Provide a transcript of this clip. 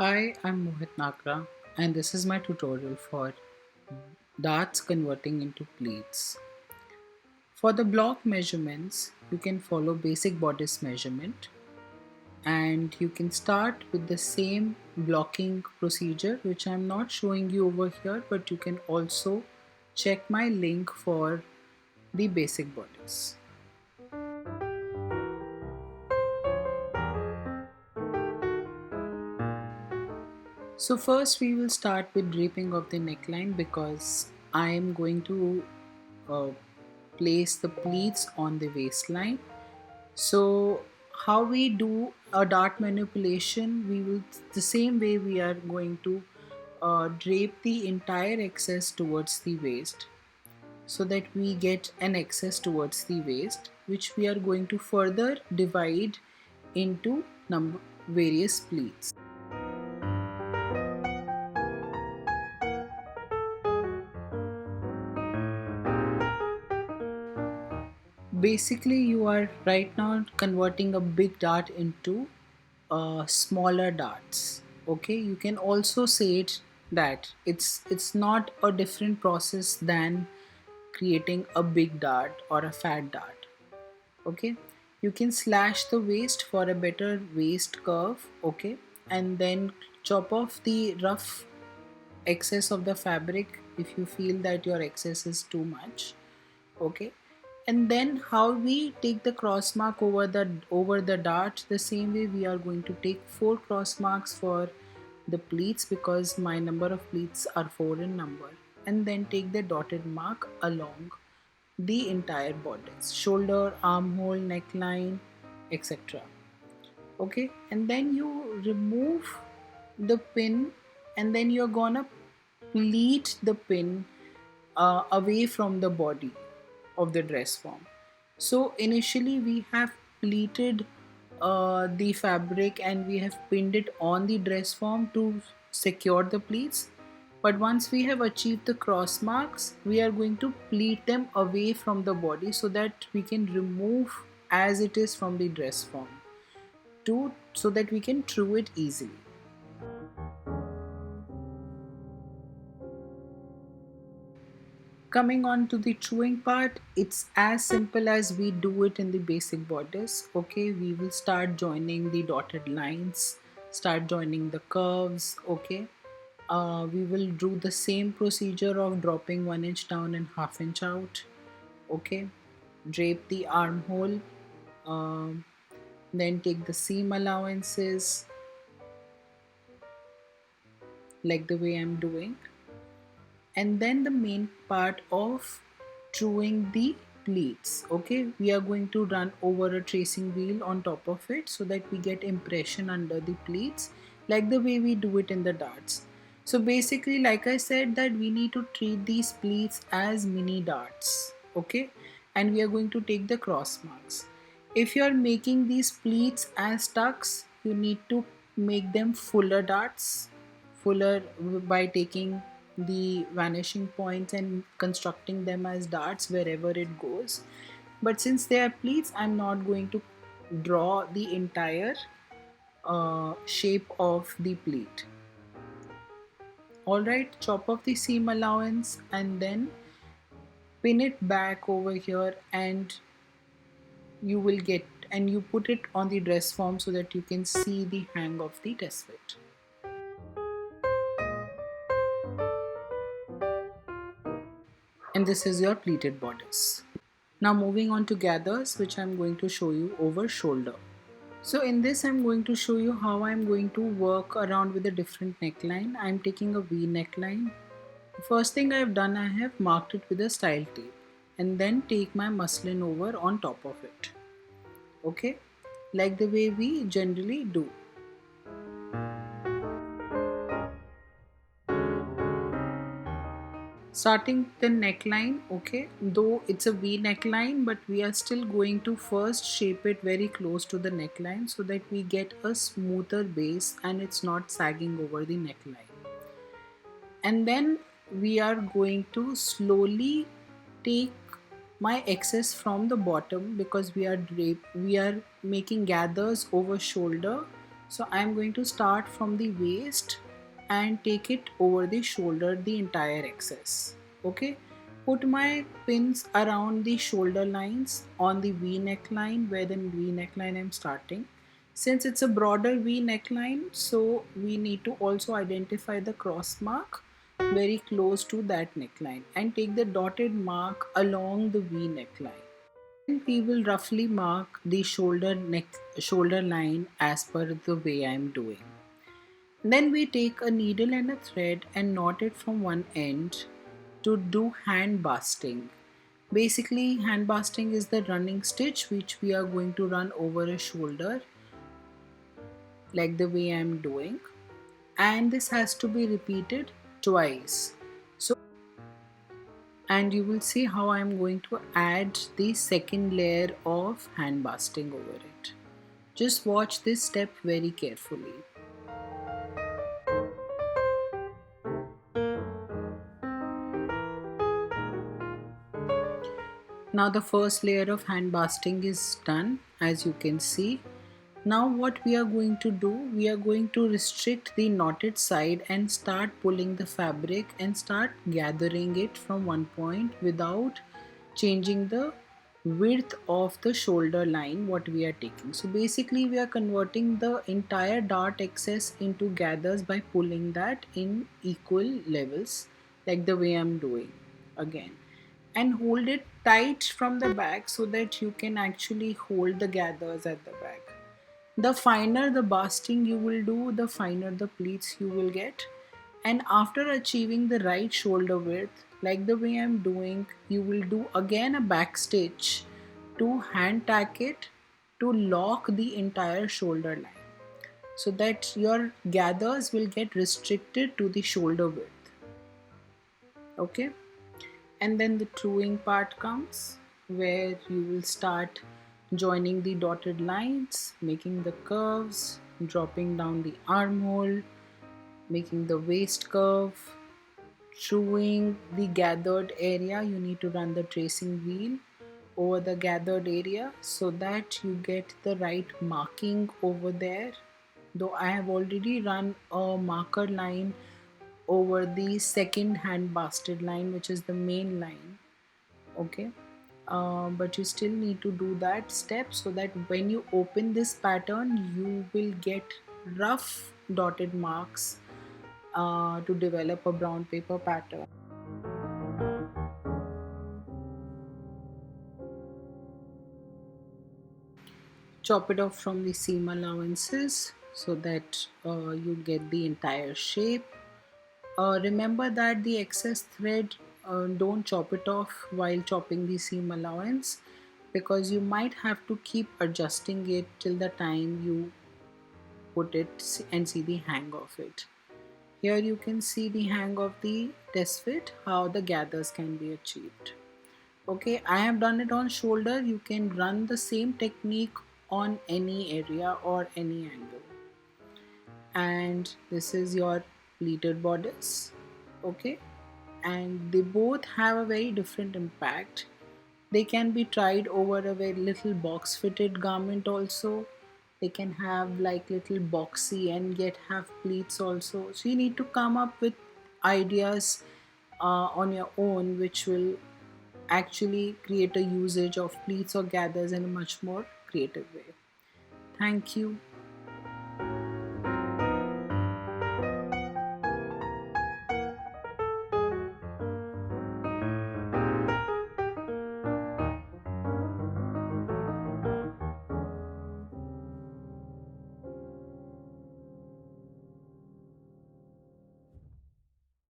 Hi, I'm Mohit Nakra, and this is my tutorial for darts converting into pleats. For the block measurements, you can follow basic bodice measurement, and you can start with the same blocking procedure which I'm not showing you over here, but you can also check my link for the basic bodice. So first we will start with draping of the neckline because I am going to uh, place the pleats on the waistline. So how we do a dart manipulation, we will the same way we are going to drape the entire excess towards the waist so that we get an excess towards the waist, which we are going to further divide into various pleats. Basically, you are right now converting a big dart into smaller darts. Okay, you can also say it that it's not a different process than creating a big dart or a fat dart. Okay, you can slash the waist for a better waist curve. Okay, and then chop off the rough excess of the fabric if you feel that your excess is too much. Okay, and then how we take the cross mark over the dart, the same way we are going to take four cross marks for the pleats because my number of pleats are four in number, and then take the dotted mark along the entire bodice, shoulder, armhole, neckline, etc. Okay, and then you remove the pin, and then you're gonna pleat the pin away from the body of the dress form. So initially we have pleated the fabric and we have pinned it on the dress form to secure the pleats. But once we have achieved the cross marks, we are going to pleat them away from the body so that we can remove as it is from the dress form to so that we can true it easily. Coming on to the truing part, it's as simple as we do it in the basic bodice. Okay, we will start joining the dotted lines, start joining the curves. Okay, we will do the same procedure of dropping 1 inch down and half inch out. Okay, drape the armhole, um, then take the seam allowances like the way I'm doing, and then the main part of truing the pleats. Okay, we are going to run over a tracing wheel on top of it so that we get impression under the pleats like the way we do it in the darts. So basically, like I said, that we need to treat these pleats as mini darts. Okay, and we are going to take the cross marks. If you are making these pleats as tucks, you need to make them fuller darts, fuller by taking the vanishing points and constructing them as darts wherever it goes. But since they are pleats, I'm not going to draw the entire shape of the pleat. Alright, chop off the seam allowance and then pin it back over here, and you will get and you put it on the dress form so that you can see the hang of the test fit. And this is your pleated bodice. Now moving on to gathers, which I'm going to show you over shoulder. So in this I'm going to show you how I'm going to work around with a different neckline. I'm taking a V neckline. The first thing I've done, I have marked it with a style tape and then take my muslin over on top of it. Okay, like the way we generally do. Starting the neckline. Okay, though it's a V neckline, but we are still going to first shape it very close to the neckline so that we get a smoother base and it's not sagging over the neckline. And then we are going to slowly take my excess from the bottom because we are making gathers over shoulder. So I'm going to start from the waist and take it over the shoulder, the entire excess. Okay. Put my pins around the shoulder lines on the V neckline, where the V neckline I'm starting. Since it's a broader V neckline, so we need to also identify the cross mark very close to that neckline and take the dotted mark along the V neckline. We will roughly mark the shoulder line as per the way I am doing. Then we take a needle and a thread and knot it from one end to do hand basting. Basically, hand basting is the running stitch which we are going to run over a shoulder like the way I am doing, and this has to be repeated twice. So, and you will see how I am going to add the second layer of hand basting over it. Just watch this step very carefully. Now the first layer of hand basting is done, as you can see. Now what we are going to do, we are going to restrict the knotted side and start pulling the fabric and start gathering it from one point without changing the width of the shoulder line what we are taking. So basically we are converting the entire dart excess into gathers by pulling that in equal levels like the way I'm doing again, and hold it tight from the back so that you can actually hold the gathers at the back. The finer the basting you will do, the finer the pleats you will get. And after achieving the right shoulder width, like the way I'm doing, you will do again a back stitch to hand tack it to lock the entire shoulder line so that your gathers will get restricted to the shoulder width. Okay, and then the truing part comes where you will start joining the dotted lines, making the curves, dropping down the armhole, making the waist curve, truing the gathered area. You need to run the tracing wheel over the gathered area so that you get the right marking over there. Though I have already run a marker line over the second hand basted line, which is the main line. Okay, but you still need to do that step so that when you open this pattern you will get rough dotted marks to develop a brown paper pattern. Chop it off from the seam allowances so that you get the entire shape. Remember that the excess thread, don't chop it off while chopping the seam allowance, because you might have to keep adjusting it till the time you put it and see the hang of it. Here you can see the hang of the test fit, how the gathers can be achieved. Okay, I have done it on shoulder. You can run the same technique on any area or any angle. And this is your pleated bodice. Okay, and they both have a very different impact. They can be tried over a very little box fitted garment also. They can have like little boxy and yet have pleats also. So you need to come up with ideas on your own which will actually create a usage of pleats or gathers in a much more creative way. Thank you.